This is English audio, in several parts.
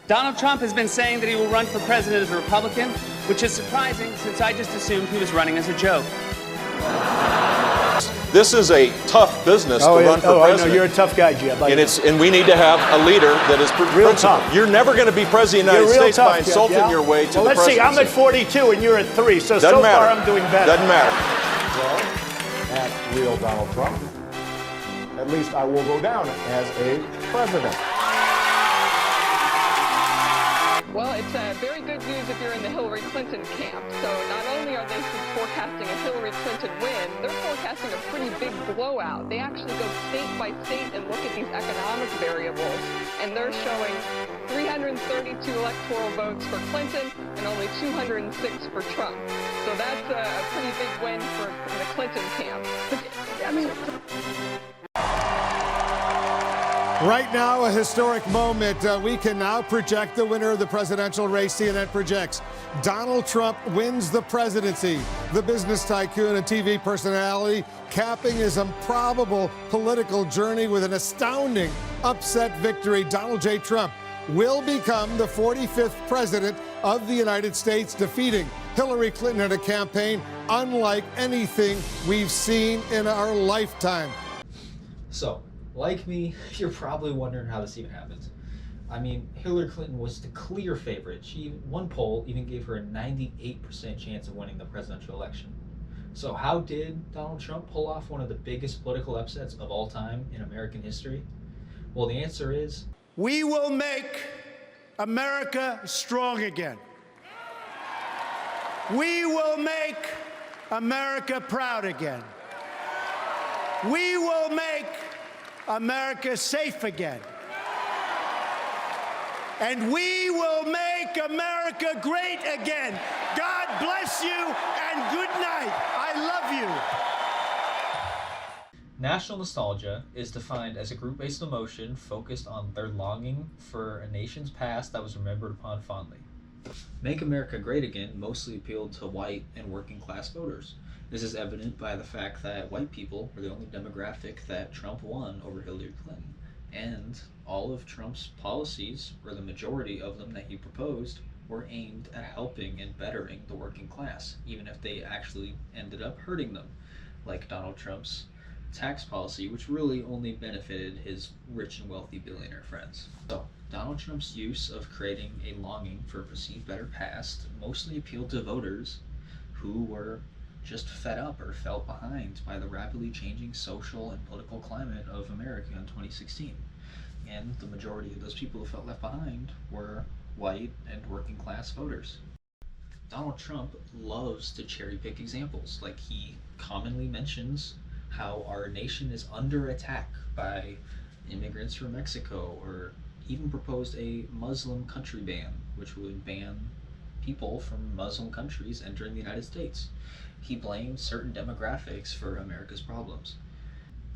Donald Trump has been saying that he will run for president as a Republican, which is surprising since I just assumed he was running as a joke. This is a tough business to run for president. I know, you're a tough guy, Jeb. And we need to have a leader that is real principled. tough. You're never going to be president of the United States by insulting your way to the presidency. Let's see, I'm at 42 and you're at 3, so Doesn't matter. far I'm doing better. Doesn't matter. Well, at real Donald Trump, at least I will go down as a president. Well, it's very good news if you're in the Hillary Clinton camp. So not only are they forecasting a Hillary Clinton win, they're forecasting a pretty big blowout. They actually go state by state and look at these economic variables, and they're showing 332 electoral votes for Clinton and only 206 for Trump. So that's a pretty big win for the Clinton camp. I mean, right now, a historic moment. We can now project the winner of the presidential race. CNN projects Donald Trump wins the presidency. The business tycoon and TV personality capping his improbable political journey with an astounding upset victory. Donald J. Trump will become the 45th president of the United States, defeating Hillary Clinton in a campaign unlike anything we've seen in our lifetime. So, like me, you're probably wondering how this even happened. I mean, Hillary Clinton was the clear favorite. One poll even gave her a 98% chance of winning the presidential election. So how did Donald Trump pull off one of the biggest political upsets of all time in American history? Well, the answer is... We will make America strong again. We will make America proud again. We will make America safe again. And we will make America great again. God bless you and good night. I love you. National nostalgia is defined as a group-based emotion focused on their longing for a nation's past that was remembered upon fondly. Make America Great Again mostly appealed to white and working class voters. This is evident by the fact that white people were the only demographic that Trump won over Hillary Clinton. And all of Trump's policies, or the majority of them that he proposed, were aimed at helping and bettering the working class, even if they actually ended up hurting them, like Donald Trump's tax policy, which really only benefited his rich and wealthy billionaire friends. So, Donald Trump's use of creating a longing for a perceived better past mostly appealed to voters who were just fed up or felt behind by the rapidly changing social and political climate of America in 2016. And the majority of those people who felt left behind were white and working class voters. Donald Trump loves to cherry pick examples. Like, he commonly mentions how our nation is under attack by immigrants from Mexico, or even proposed a Muslim country ban, which would ban people from Muslim countries entering the United States. He blamed certain demographics for America's problems.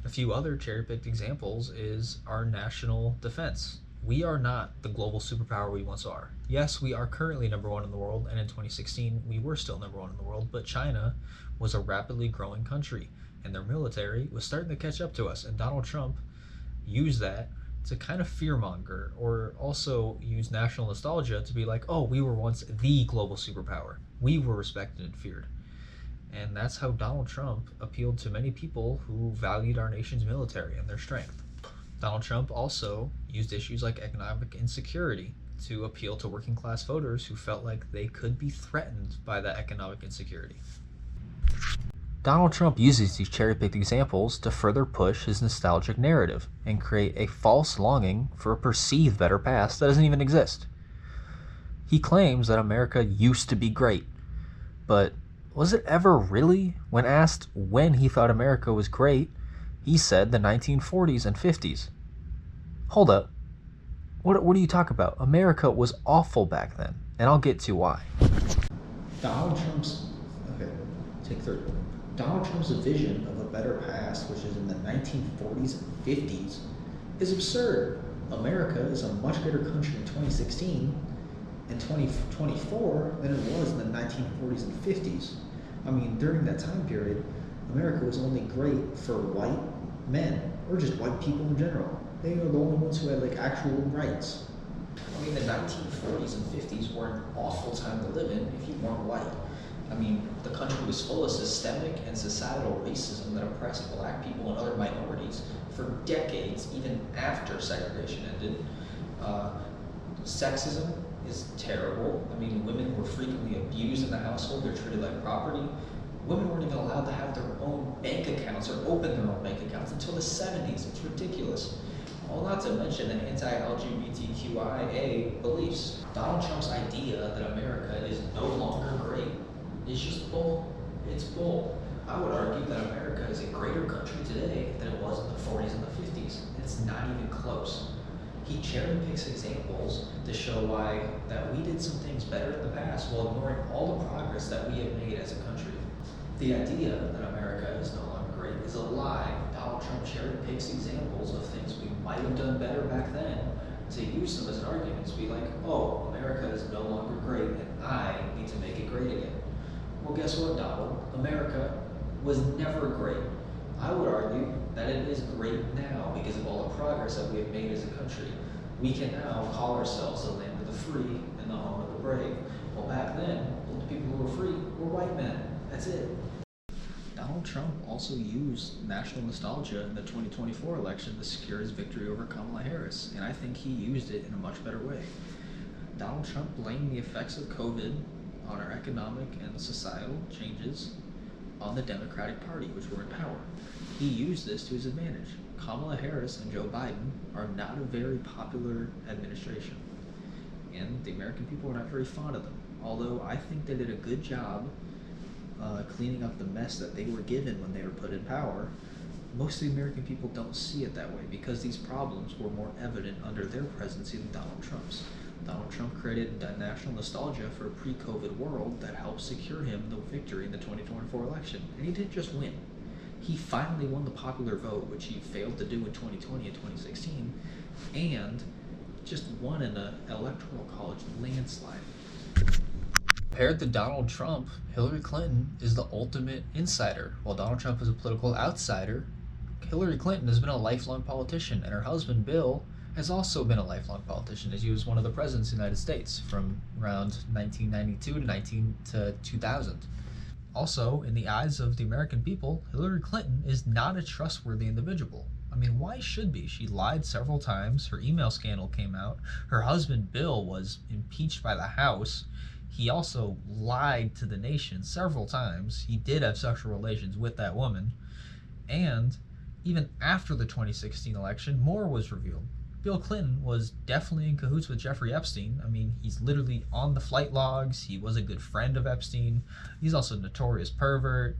A few other cherry-picked examples is our national defense. We are not the global superpower we once are. Yes, we are currently #1 in the world, and in 2016 we were still #1 in the world, but China was a rapidly growing country, and their military was starting to catch up to us, and Donald Trump used that to kind of fearmonger, or also use national nostalgia to be like, oh, we were once the global superpower. We were respected and feared. And that's how Donald Trump appealed to many people who valued our nation's military and their strength. Donald Trump also used issues like economic insecurity to appeal to working class voters who felt like they could be threatened by that economic insecurity. Donald Trump uses these cherry-picked examples to further push his nostalgic narrative and create a false longing for a perceived better past that doesn't even exist. He claims that America used to be great, but was it ever really? When asked when he thought America was great, he said the 1940s and 50s. Hold up. What are you talking about? America was awful back then, and I'll get to why. Donald Trump's vision of a better past, which is in the 1940s and 50s, is absurd. America is a much greater country in 2016 and 2024 than it was in the 1940s and 50s. I mean, during that time period, America was only great for white men, or just white people in general. They are the only ones who had like actual rights. I mean, the 1940s and 50s were an awful time to live in if you weren't white. I mean, the country was full of systemic and societal racism that oppressed black people and other minorities for decades, even after segregation ended. Sexism is terrible. I mean, women were frequently abused in the household. They're treated like property. Women weren't even allowed to have their own bank accounts or open their own bank accounts until the 70s. It's ridiculous. All not to mention the anti-LGBTQIA beliefs. Donald Trump's idea that America is no longer great is just bull. It's bull. I would argue that America is a greater country today than it was in the 40s and the 50s. It's not even close. He cherry picks examples to show why that we did some things better in the past while ignoring all the progress that we have made as a country. The idea that America is no longer great is a lie. Donald Trump cherry picks examples of things we might have done better back then to use them as an argument to be like, oh, America is no longer great and I need to make it great again. Well, guess what, Donald? America was never great. I would argue that it is great now because of all the progress that we have made as a country. We can now call ourselves the land of the free and the home of the brave. Well, back then, the people who were free were white men. That's it. Donald Trump also used national nostalgia in the 2024 election to secure his victory over Kamala Harris, and I think he used it in a much better way. Donald Trump blamed the effects of COVID on our economic and societal changes on the Democratic Party, which were in power. He used this to his advantage. Kamala Harris and Joe Biden are not a very popular administration, and the American people are not very fond of them. Although I think they did a good job cleaning up the mess that they were given when they were put in power, most of the American people don't see it that way because these problems were more evident under their presidency than Donald Trump's. Donald Trump created national nostalgia for a pre-COVID world that helped secure him the victory in the 2024 election. And he didn't just win. He finally won the popular vote, which he failed to do in 2020 and 2016, and just won in an electoral college landslide. Compared to Donald Trump, Hillary Clinton is the ultimate insider. While Donald Trump is a political outsider, Hillary Clinton has been a lifelong politician, and her husband, Bill, has also been a lifelong politician, as he was one of the presidents of the United States from around 1992 to 2000. Also, in the eyes of the American people, Hillary Clinton is not a trustworthy individual. I mean, why should be? She lied several times. Her email scandal came out. Her husband, Bill, was impeached by the House. He also lied to the nation several times. He did have sexual relations with that woman. And even after the 2016 election, more was revealed. Bill Clinton was definitely in cahoots with Jeffrey Epstein. I mean, he's literally on the flight logs. He was a good friend of Epstein. He's also a notorious pervert.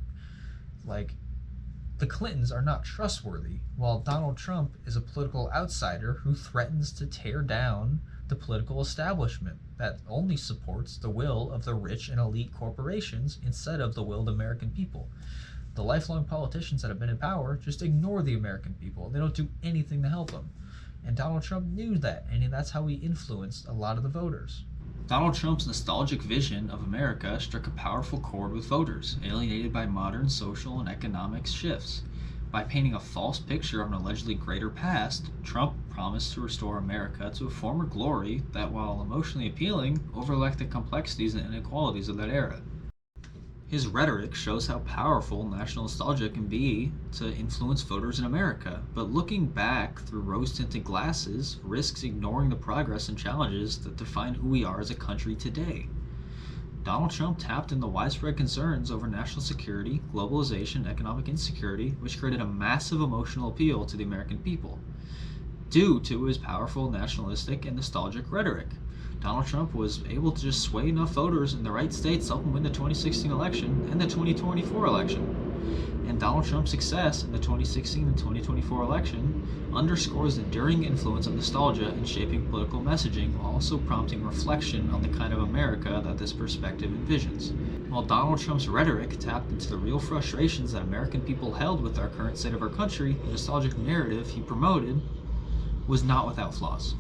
Like, the Clintons are not trustworthy, while Donald Trump is a political outsider who threatens to tear down the political establishment that only supports the will of the rich and elite corporations instead of the will of the American people. The lifelong politicians that have been in power just ignore the American people. They don't do anything to help them. And Donald Trump knew that, and that's how he influenced a lot of the voters. Donald Trump's nostalgic vision of America struck a powerful chord with voters, alienated by modern social and economic shifts. By painting a false picture of an allegedly greater past, Trump promised to restore America to a former glory that, while emotionally appealing, overlooked the complexities and inequalities of that era. His rhetoric shows how powerful national nostalgia can be to influence voters in America, but looking back through rose-tinted glasses risks ignoring the progress and challenges that define who we are as a country today. Donald Trump tapped into widespread concerns over national security, globalization, and economic insecurity, which created a massive emotional appeal to the American people. Due to his powerful nationalistic and nostalgic rhetoric, Donald Trump was able to just sway enough voters in the right states to help him win the 2016 election and the 2024 election. And Donald Trump's success in the 2016 and 2024 election underscores the enduring influence of nostalgia in shaping political messaging, while also prompting reflection on the kind of America that this perspective envisions. While Donald Trump's rhetoric tapped into the real frustrations that American people held with our current state of our country, the nostalgic narrative he promoted was not without flaws.